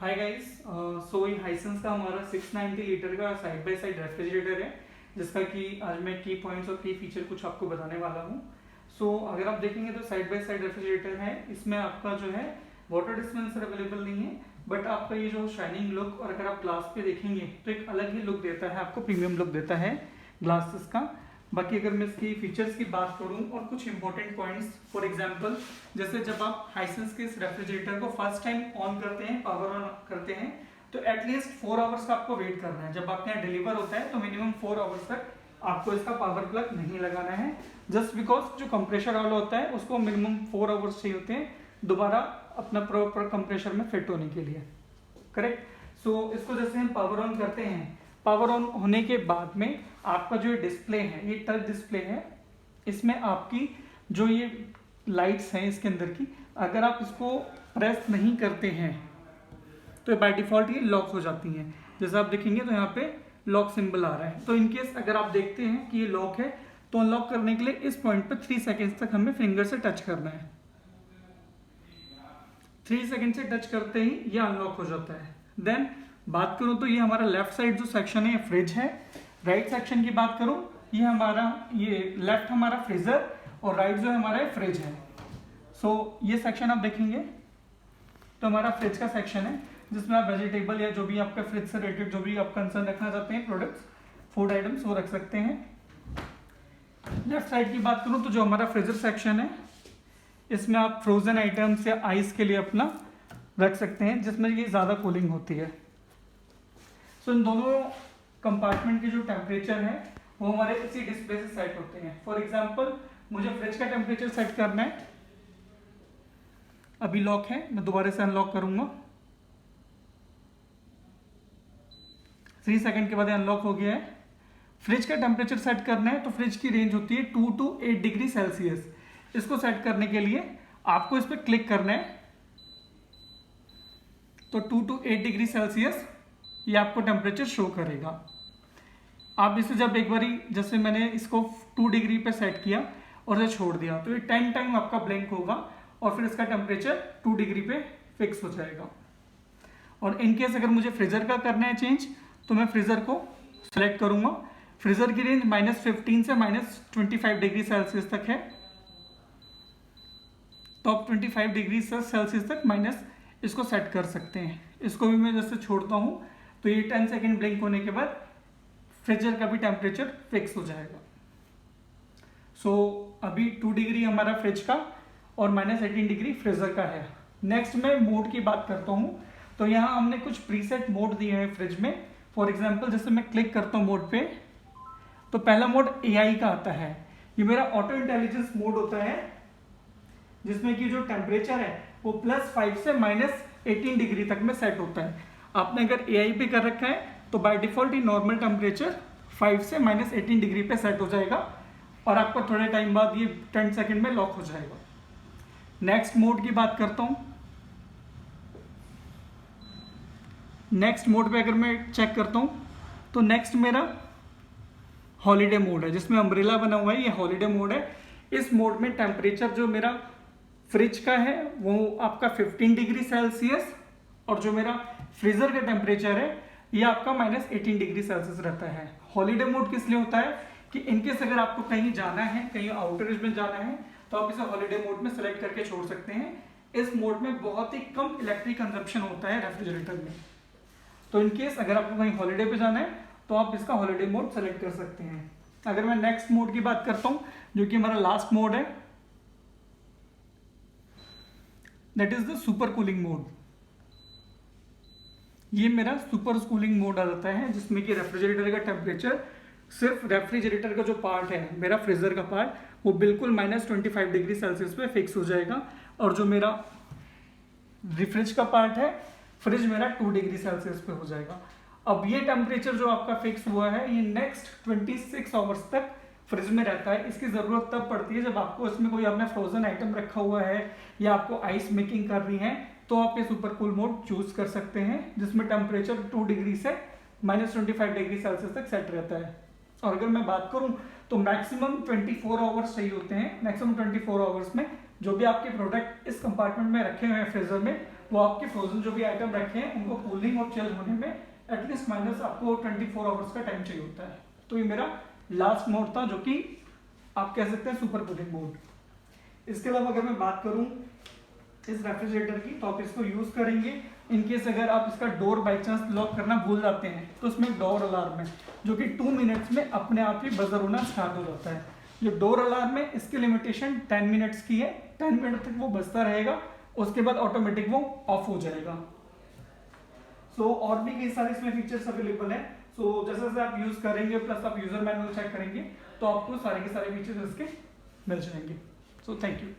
Hi guys, सो ये Hisense का हमारा 690 लीटर का साइड बाय साइड रेफ्रिजरेटर है, जिसका कि आज मैं की पॉइंट्स और की फीचर कुछ आपको बताने वाला हूँ। सो अगर आप देखेंगे तो साइड बाय साइड रेफ्रिजरेटर है, इसमें आपका जो है वाटर डिस्पेंसर अवेलेबल नहीं है, बट आपका ये जो शाइनिंग लुक और अगर आप ग्लास पे देखेंगे तो एक अलग ही लुक देता है, आपको प्रीमियम लुक देता है ग्लासेस का। बाकी अगर मैं इसकी फीचर्स की बात करूं और कुछ इंपॉर्टेंट पॉइंट्स, फॉर एग्जांपल जैसे जब आप हाइसेंस के इस रेफ्रिजरेटर को फर्स्ट टाइम ऑन करते हैं, पावर ऑन करते हैं, तो एटलीस्ट 4 आवर्स का आपको वेट करना है। जब आपके यहाँ डिलीवर होता है तो मिनिमम 4 आवर्स तक आपको इसका पावर प्लग नहीं लगाना है, जस्ट बिकॉज जो कंप्रेशर ऑयल होता है उसको मिनिमम 4 आवर्स चाहिए होते हैं दोबारा अपना प्रॉपर कंप्रेशर में फिट होने के लिए, करेक्ट। सो इसको जैसे हम पावर ऑन करते हैं, पावर ऑन होने के बाद में आपका जो डिस्प्ले है, ये टच डिस्प्ले है, इसमें आपकी जो ये लाइट्स हैं इसके अंदर की, अगर आप इसको प्रेस नहीं करते हैं तो बाय डिफॉल्ट ये लॉक हो जाती हैं। जैसे आप देखेंगे तो यहाँ पे लॉक सिंबल आ रहा है। तो इनकेस अगर आप देखते हैं कि ये लॉक है तो अनलॉक करने के लिए इस पॉइंट पे 3 सेकेंड्स तक हमें फिंगर से टच करना है। 3 सेकेंड से टच करते ही ये अनलॉक हो जाता है। देन बात करूं तो ये हमारा लेफ्ट साइड जो सेक्शन है फ्रिज है, राइट सेक्शन की बात करूं ये हमारा, ये लेफ्ट हमारा फ्रीजर और राइट जो हमारा फ्रिज है। सो ये सेक्शन आप देखेंगे तो हमारा फ्रिज का सेक्शन है, जिसमें आप वेजिटेबल या जो भी आपका फ्रिज से रिलेटेड जो भी आप कंसर्न रखना चाहते हैं, प्रोडक्ट्स, फूड आइटम्स, वो रख सकते हैं। लेफ्ट साइड की बात करूं तो जो हमारा फ्रीजर सेक्शन है, इसमें आप फ्रोजन आइटम्स या आइस के लिए अपना रख सकते हैं, जिसमें ये ज़्यादा कूलिंग होती है। सो इन दोनों कंपार्टमेंट के जो टेम्परेचर है वो हमारे इसी डिस्प्ले से सेट होते हैं। फॉर एग्जांपल मुझे फ्रिज का टेम्परेचर सेट करना है, अभी लॉक है, मैं दोबारा से अनलॉक करूंगा, 3 सेकंड के बाद अनलॉक हो गया है। फ्रिज का टेम्परेचर सेट करना है तो फ्रिज की रेंज होती है 2 to 8 डिग्री सेल्सियस। इसको सेट करने के लिए आपको इस पर क्लिक करना है, तो 2 to 8 डिग्री सेल्सियस ये आपको टेम्परेचर शो करेगा। आप इसे जब एक बारी, जैसे मैंने इसको 2 डिग्री पे सेट किया और इसे छोड़ दिया, तो ये 10 टाइम आपका ब्लिंक होगा और फिर इसका टेम्परेचर 2 डिग्री पे फिक्स हो जाएगा। और इनकेस अगर मुझे फ्रीजर का करना है चेंज, तो मैं फ्रीजर को सेलेक्ट करूंगा। फ्रीजर की रेंज -15 से -25 डिग्री सेल्सियस तक है, तो आप 25 डिग्री सेल्सियस तक माइनस इसको सेट कर सकते हैं। इसको भी मैं जैसे छोड़ता हूं तो ये 10 सेकेंड ब्लिंक होने के बाद फ्रीजर का भी टेम्परेचर फिक्स हो जाएगा। सो अभी 2 डिग्री हमारा फ्रिज का और -18 डिग्री फ्रीजर का है। नेक्स्ट मैं मोड की बात करता हूं, तो यहाँ हमने कुछ प्रीसेट मोड दिए हैं फ्रिज में। फॉर एग्जांपल जैसे मैं क्लिक करता हूँ मोड पे, तो पहला मोड AI का आता है। ये मेरा ऑटो इंटेलिजेंस मोड होता है, जिसमें कि जो टेम्परेचर है वो +5 से -18 डिग्री तक में सेट होता है। आपने अगर AI पे कर रखा है तो बाय डिफॉल्ट ये नॉर्मल टेम्परेचर 5 से -18 डिग्री पे सेट हो जाएगा और आपको थोड़े टाइम बाद ये 10 सेकेंड में लॉक हो जाएगा। नेक्स्ट मोड की बात करता हूँ। नेक्स्ट मोड पे अगर मैं चेक करता हूँ तो नेक्स्ट मेरा हॉलीडे मोड है, जिसमें अम्ब्रेला बना हुआ है, ये हॉलीडे मोड है। इस मोड में टेम्परेचर जो मेरा फ्रिज का है वो आपका 15 डिग्री सेल्सियस और जो मेरा फ्रीजर का टेम्परेचर है ये आपका -18 डिग्री सेल्सियस रहता है। हॉलीडे मोड किस लिए होता है कि इनकेस अगर आपको कहीं जाना है, कहीं आउटरेज में जाना है, तो आप इसे हॉलीडे मोड में सेलेक्ट करके छोड़ सकते हैं। इस मोड में बहुत ही कम इलेक्ट्रिक कंजप्शन होता है रेफ्रिजरेटर में, तो इनकेस अगर आपको कहीं हॉलीडे पे जाना है तो आप इसका हॉलीडे मोड सेलेक्ट कर सकते हैं। अगर मैं नेक्स्ट मोड की बात करता हूं, जो कि हमारा लास्ट मोड है, that is the super cooling mode. ये मेरा सुपर कूलिंग मोड आ जाता है, जिसमें कि रेफ्रिजरेटर का टेम्परेचर, सिर्फ रेफ्रिजरेटर का जो पार्ट है, मेरा फ्रीजर का पार्ट, वो बिल्कुल -25 डिग्री सेल्सियस पे फिक्स हो जाएगा और जो मेरा फ्रिज का पार्ट है, फ्रिज मेरा 2 डिग्री सेल्सियस पे हो जाएगा। अब ये टेम्परेचर जो आपका फिक्स हुआ है ये नेक्स्ट 26 आवर्स तक फ्रिज में रहता है। इसकी ज़रूरत तब पड़ती है जब आपको इसमें कोई आपने फ्रोजन आइटम रखा हुआ है या आपको आइस मेकिंग करनी है, तो आप ये सुपर कूल मोड चूज कर सकते हैं, जिसमें टेम्परेचर 2 डिग्री से -25 डिग्री सेल्सियस तक सेट रहता है। और अगर मैं बात करूं तो मैक्सिमम 24 आवर्स चाहिए होते हैं। मैक्सिमम 24 आवर्स में जो भी आपके प्रोडक्ट इस कंपार्टमेंट में रखे हुए हैं फ्रीजर में, वो आपके फ्रोजन जो भी आइटम रखे हैं उनको कूलिंग और चिल होने में एटलीस्ट माइनस आपको 24 आवर्स का टाइम चाहिए होता है। तो ये मेरा लास्ट मोड था जो कि आप कह सकते हैं सुपर कूलिंग मोड। इसके अलावा अगर मैं बात करूं इस रेफ्रिजरेटर की, तो आप इसको यूज करेंगे इनकेस अगर आप इसका डोर बाई चांस लॉक करना भूल जाते हैं तो उसमें डोर अलार्म है जो कि 2 मिनट्स में अपने आप ही बजर होना स्टार्ट हो जाता है। जो डोर अलार्म है इसकी लिमिटेशन 10 मिनट्स की है, 10 मिनट तक वो बजता रहेगा, उसके बाद ऑटोमेटिक वो ऑफ हो जाएगा। सो और भी कई सारे इसमें फीचर्स अवेलेबल है। सो जैसे जैसे आप यूज करेंगे प्लस आप यूजर मैनुअल चेक करेंगे तो आपको सारे के सारे फीचर्स इसके मिल जाएंगे। So thank you.